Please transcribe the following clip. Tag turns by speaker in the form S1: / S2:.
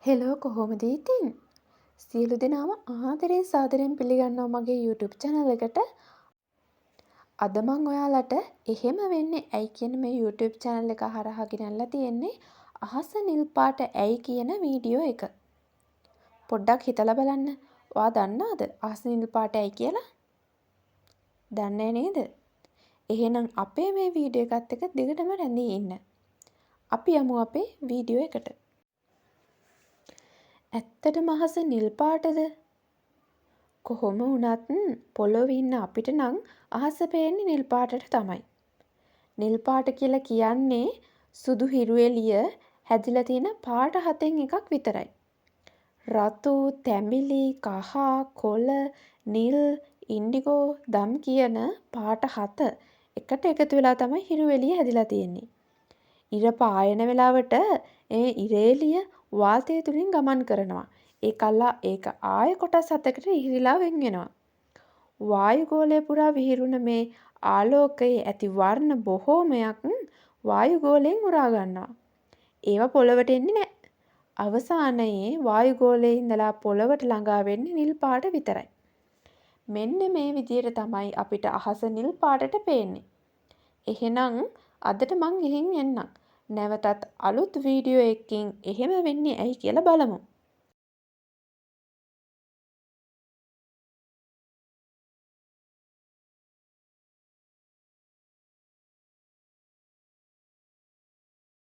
S1: Hello කොහොමද ඉතින්? සියලු දෙනාම ආදරයෙන් සාදරයෙන් පිළිගන්නවා මගේ YouTube channel එකට. අද මම ඔයාලට එහෙම වෙන්නේ ඇයි කියන මේ YouTube channel එක හරහා ගෙනල්ලා තියෙන්නේ අහස නිල් පාට ඇයි කියන වීඩියෝ එක. පොඩ්ඩක් හිතලා බලන්න. ඔයා දන්නවද අහස නිල් පාට ඇයි කියලා? දන්නේ නේද? එහෙනම් අපේ මේ වීඩියෝ එකත් එක්ක දිගටම රැඳී ඉන්න. අපි යමු අපේ වීඩියෝ එකට. ඇත්තටම අහස නිල් පාටද? කොහොම වුණත් පොළොවේ ඉන්න අපිට නම් අහස පේන්නේ නිල් පාටට තමයි. නිල් පාට කියලා කියන්නේ සුදු හිරු එළිය හැදිලා තියෙන පාට හතෙන් එකක් විතරයි. රතු, තැඹිලි, කහ, කොළ, නිල්, ඉන්ඩිගෝ, දම් කියන පාට හත එකට එකතු වෙලා තමයි හිරු එළිය හැදිලා තියෙන්නේ. ඉර පායන වෙලාවට ඒ ඉර එළිය වාතය තුලින් ගමන් කරනවා. ඒක ආය කොටස් හතකට ඉහිරිලා වෙන් වෙනවා. වායුගෝලය පුරා විහිරුණ මේ ආලෝකයේ ඇති වර්ණ බොහෝමයක් වායුගෝලයෙන් උරා ගන්නවා. ඒවා පොළවට එන්නේ නැහැ. අවසානයේ වායුගෝලයේ ඉඳලා පොළවට ළඟා වෙන්නේ නිල් පාට විතරයි. මෙන්න මේ විදිහට තමයි අපිට අහස නිල් පාටට පේන්නේ. එහෙනම් අදට මං ගිහින් එන්නම්. නැවතත් අලුත් වීඩියෝ එකකින් එහෙම වෙන්නේ ඇයි කියලා බලමු.